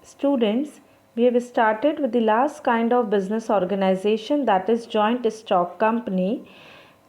Students, we have started with the last kind of business organization, that is joint stock company.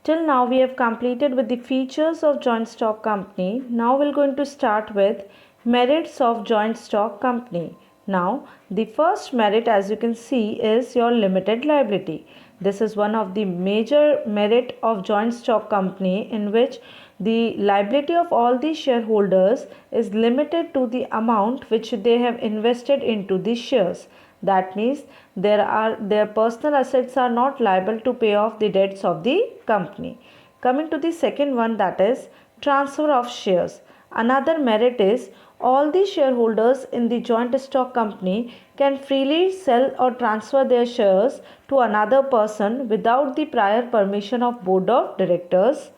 Till now we have completed with the features of joint stock company. Now we're going to start with merits of joint stock company. Now the first merit, as you can see, is your limited liability. This is one of the major merit of joint stock company, in which the liability of all the shareholders is limited to the amount which they have invested into the shares. That means their personal assets are not liable to pay off the debts of the company. Coming to the second one, that is transfer of shares. Another merit is all the shareholders in the joint stock company can freely sell or transfer their shares to another person without the prior permission of board of directors.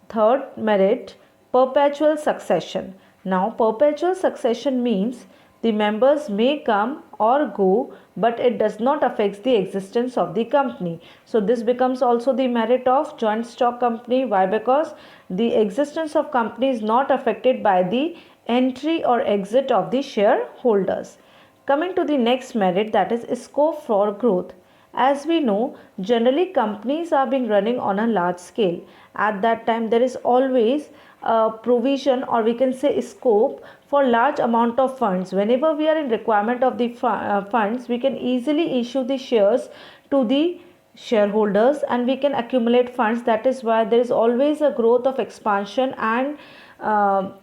Third merit, perpetual succession. Now, perpetual succession means the members may come or go, but it does not affect the existence of the company. So, this becomes also the merit of joint stock company. Why? Because the existence of company is not affected by the entry or exit of the shareholders. Coming to the next merit, that is scope for growth. As we know, generally companies are being running on a large scale. At that time there is always a provision, or we can say scope, for large amount of funds. Whenever we are in requirement of the funds, we can easily issue the shares to the shareholders and we can accumulate funds. That is why there is always a growth of expansion and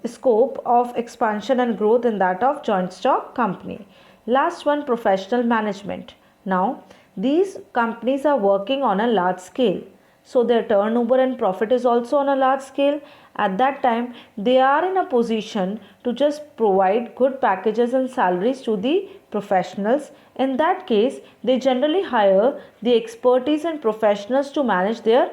scope of expansion and growth in that of joint stock company. Last one, professional management. Now these companies are working on a large scale, so their turnover and profit is also on a large scale. At that time they are in a position to just provide good packages and salaries to the professionals. In that case they generally hire the expertise and professionals to manage their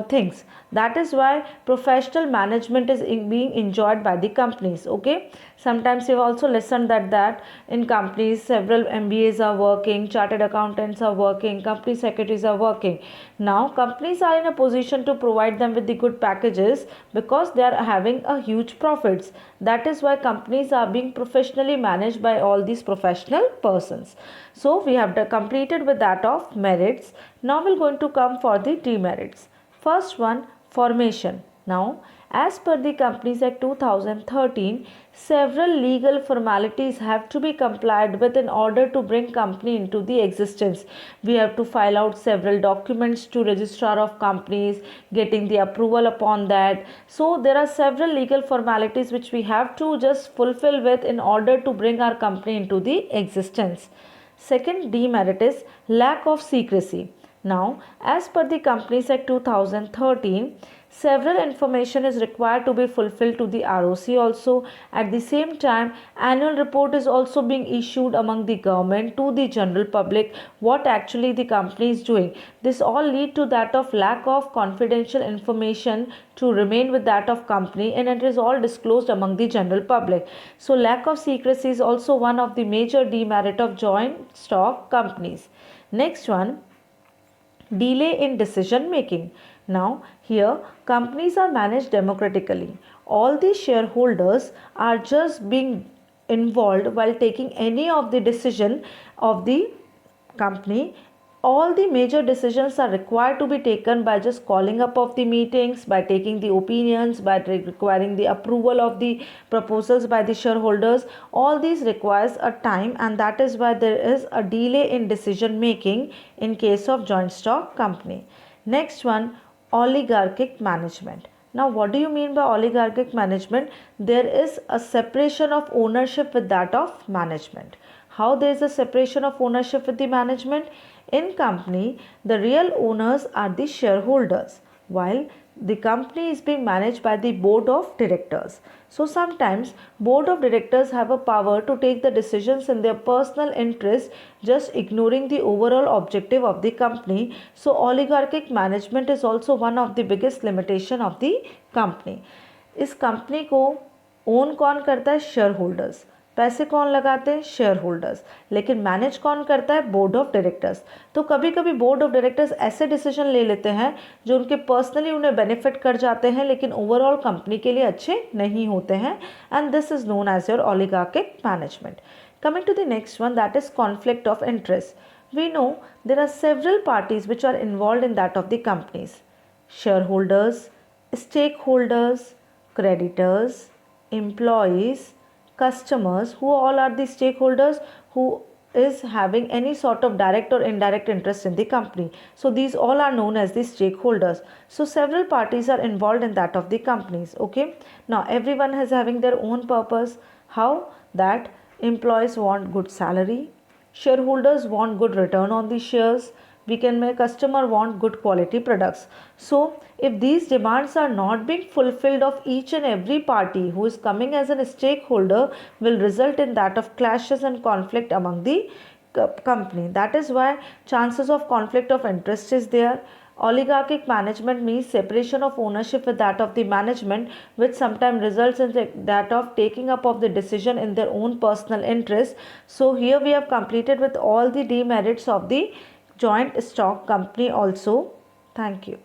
things. That is why professional management is being enjoyed by the companies. Okay, sometimes you've also listened that in companies several MBAs are working, chartered accountants are working, company secretaries are working. Now companies are in a position to provide them with the good packages because they are having a huge profits. That is why companies are being professionally managed by all these professional persons. So we have completed with that of merits. Now we're going to come for the demerits. First one, formation. Now, as per the Companies Act 2013, several legal formalities have to be complied with in order to bring company into the existence. We have to file out several documents to registrar of companies, getting the approval upon that. So there are several legal formalities which we have to just fulfill with in order to bring our company into the existence. Second demerit is lack of secrecy. Now, as per the Companies Act 2013, several information is required to be fulfilled to the ROC also. At the same time, annual report is also being issued among the government to the general public, what actually the company is doing. This all lead to that of lack of confidential information to remain with that of company, and it is all disclosed among the general public. So lack of secrecy is also one of the major demerit of joint stock companies. Next one, delay in decision making. Now, here companies are managed democratically. All the shareholders are just being involved while taking any of the decision of the company. All the major decisions are required to be taken by just calling up of the meetings, by taking the opinions, by requiring the approval of the proposals by the shareholders. All these requires a time, and that is why there is a delay in decision making in case of joint stock company. Next one, oligarchic management. Now, what do you mean by oligarchic management? There is a separation of ownership with that of management. How there is a separation of ownership with the management? In company, the real owners are the shareholders, while the company is being managed by the board of directors. So sometimes board of directors have a power to take the decisions in their personal interest, just ignoring the overall objective of the company. So oligarchic management is also one of the biggest limitation of the company. इस company को own कौन करता है? Share holders. पैसे कौन लगाते हैं? Share holders. लेकिन मैनेज कौन करता है? Board of directors. तो कभी कभी बोर्ड ऑफ डायरेक्टर्स ऐसे डिसीजन ले लेते हैं जो उनके पर्सनली उन्हें बेनिफिट कर जाते हैं लेकिन ओवरऑल कंपनी के लिए अच्छे नहीं होते हैं, and this is known as your oligarchic management. Coming to the next one, that is conflict of interest. We know there are several parties which are involved in that of the companies: shareholders, stakeholders, creditors, employees, customers, who all are the stakeholders who is having any sort of direct or indirect interest in the company. So these all are known as the stakeholders. So several parties are involved in that of the companies. Okay. Now everyone is having their own purpose. How? That employees want good salary, shareholders want good return on the shares, we can make customer want good quality products. So if these demands are not being fulfilled of each and every party who is coming as a stakeholder, will result in that of clashes and conflict among the company. That is why chances of conflict of interest is there. Oligarchic management means separation of ownership with that of the management, which sometimes results in that of taking up of the decision in their own personal interest. So here we have completed with all the demerits of the joint stock company also. Thank you.